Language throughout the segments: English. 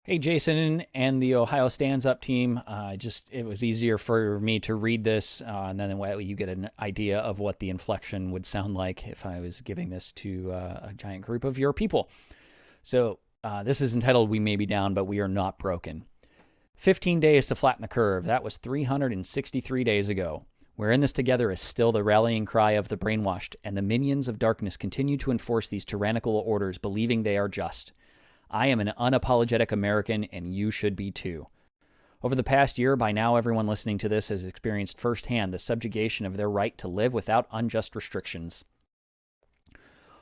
Hey, Jason and the Ohio Stands Up team. It was easier for me to read this, and then you get an idea of what the inflection would sound like if I was giving this to a giant group of your people. So this is entitled "We May Be Down, but We Are Not Broken." 15 days to flatten the curve. That was 363 days ago. We're in this together is still the rallying cry of the brainwashed, and the minions of darkness continue to enforce these tyrannical orders, believing they are just. I am an unapologetic American, and you should be too. Over the past year, by now everyone listening to this has experienced firsthand the subjugation of their right to live without unjust restrictions.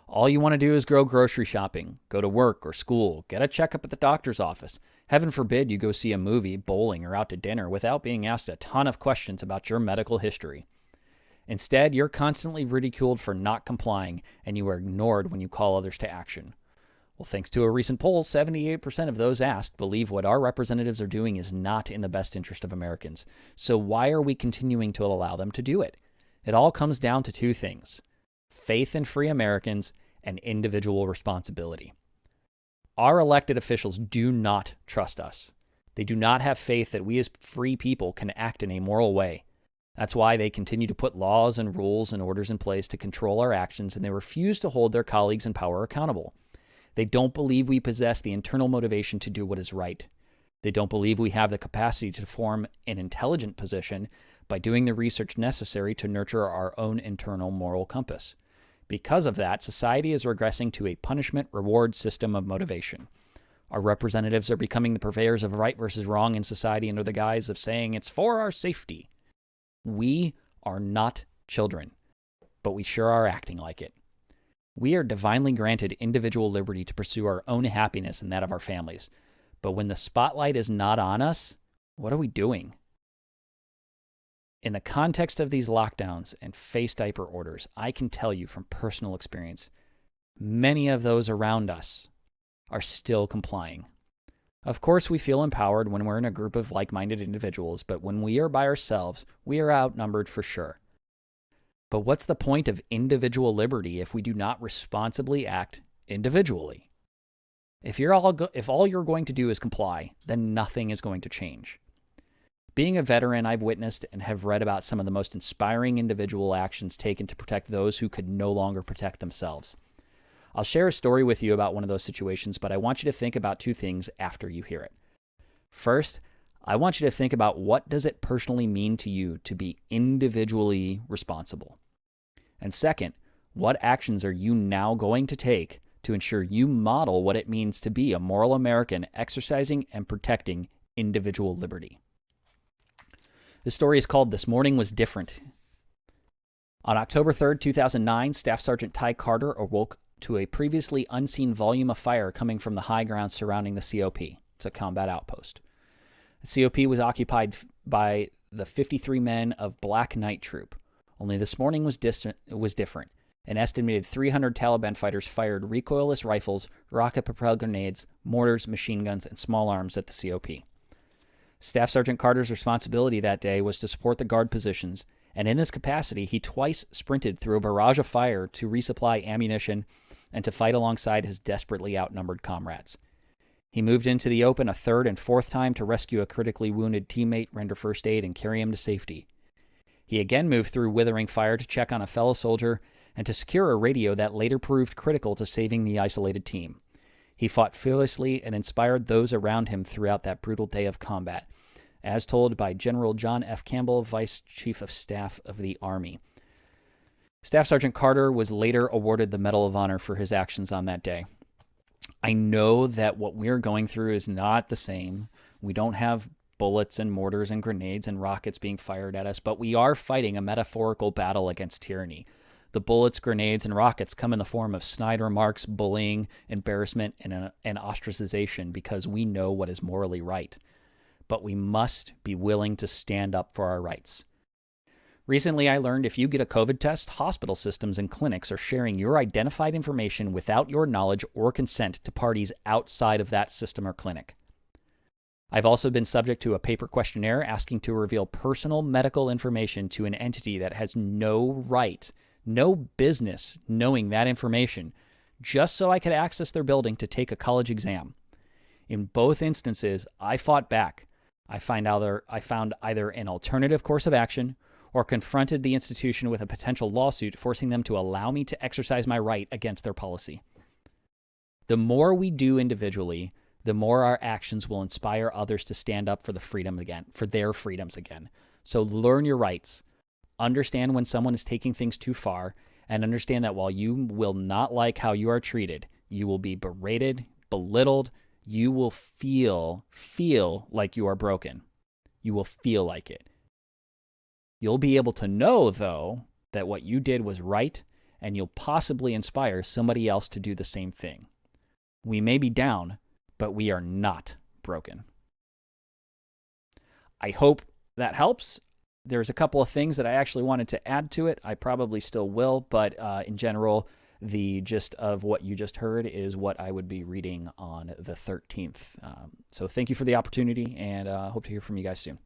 All you want to do is go grocery shopping, go to work or school, get a checkup at the doctor's office. Heaven forbid you go see a movie, bowling, or out to dinner without being asked a ton of questions about your medical history. Instead, you're constantly ridiculed for not complying, and you are ignored when you call others to action. Well, thanks to a recent poll, 78% of those asked believe what our representatives are doing is not in the best interest of Americans. So why are we continuing to allow them to do it? It all comes down to two things: faith in free Americans and individual responsibility. Our elected officials do not trust us. They do not have faith that we as free people can act in a moral way. That's why they continue to put laws and rules and orders in place to control our actions, and they refuse to hold their colleagues in power accountable. They don't believe we possess the internal motivation to do what is right. They don't believe we have the capacity to form an intelligent position by doing the research necessary to nurture our own internal moral compass. Because of that, society is regressing to a punishment-reward system of motivation. Our representatives are becoming the purveyors of right versus wrong in society under the guise of saying it's for our safety. We are not children, but we sure are acting like it. We are divinely granted individual liberty to pursue our own happiness and that of our families. But when the spotlight is not on us, what are we doing? In the context of these lockdowns and face diaper orders, I can tell you from personal experience, many of those around us are still complying. Of course, we feel empowered when we're in a group of like-minded individuals, but when we are by ourselves, we are outnumbered for sure. But what's the point of individual liberty if we do not responsibly act individually? If all you're going to do is comply, then nothing is going to change. Being a veteran, I've witnessed and have read about some of the most inspiring individual actions taken to protect those who could no longer protect themselves. I'll share a story with you about one of those situations, but I want you to think about two things after you hear it. First, I want you to think about what does it personally mean to you to be individually responsible. And second, what actions are you now going to take to ensure you model what it means to be a moral American exercising and protecting individual liberty? This story is called "This Morning Was Different." On October 3rd, 2009, Staff Sergeant Ty Carter awoke to a previously unseen volume of fire coming from the high ground surrounding the COP. It's a combat outpost. The COP was occupied by the 53 men of Black Knight Troop. Only this morning was different. An estimated 300 Taliban fighters fired recoilless rifles, rocket-propelled grenades, mortars, machine guns, and small arms at the COP. Staff Sergeant Carter's responsibility that day was to support the guard positions, and in this capacity, he twice sprinted through a barrage of fire to resupply ammunition and to fight alongside his desperately outnumbered comrades. He moved into the open a third and fourth time to rescue a critically wounded teammate, render first aid, and carry him to safety. He again moved through withering fire to check on a fellow soldier and to secure a radio that later proved critical to saving the isolated team. He fought fearlessly and inspired those around him throughout that brutal day of combat, as told by General John F. Campbell, Vice Chief of Staff of the Army. Staff Sergeant Carter was later awarded the Medal of Honor for his actions on that day. I know that what we're going through is not the same. We don't have bullets and mortars and grenades and rockets being fired at us, but we are fighting a metaphorical battle against tyranny. The bullets, grenades, and rockets come in the form of snide remarks, bullying, embarrassment, and ostracization because we know what is morally right. But we must be willing to stand up for our rights. Recently, I learned if you get a COVID test, hospital systems and clinics are sharing your identified information without your knowledge or consent to parties outside of that system or clinic. I've also been subject to a paper questionnaire asking to reveal personal medical information to an entity that has no right, no business knowing that information, just so I could access their building to take a college exam. In both instances, I fought back. I found either an alternative course of action or confronted the institution with a potential lawsuit, forcing them to allow me to exercise my right against their policy. The more we do individually, the more our actions will inspire others to stand up for their freedoms again. So learn your rights. Understand when someone is taking things too far, and understand that while you will not like how you are treated, you will be berated, belittled, you will feel like you are broken. You will feel like it. You'll be able to know, though, that what you did was right, and you'll possibly inspire somebody else to do the same thing. We may be down, but we are not broken. I hope that helps. There's a couple of things that I actually wanted to add to it. I probably still will, but in general, the gist of what you just heard is what I would be reading on the 13th. So thank you for the opportunity, and hope to hear from you guys soon.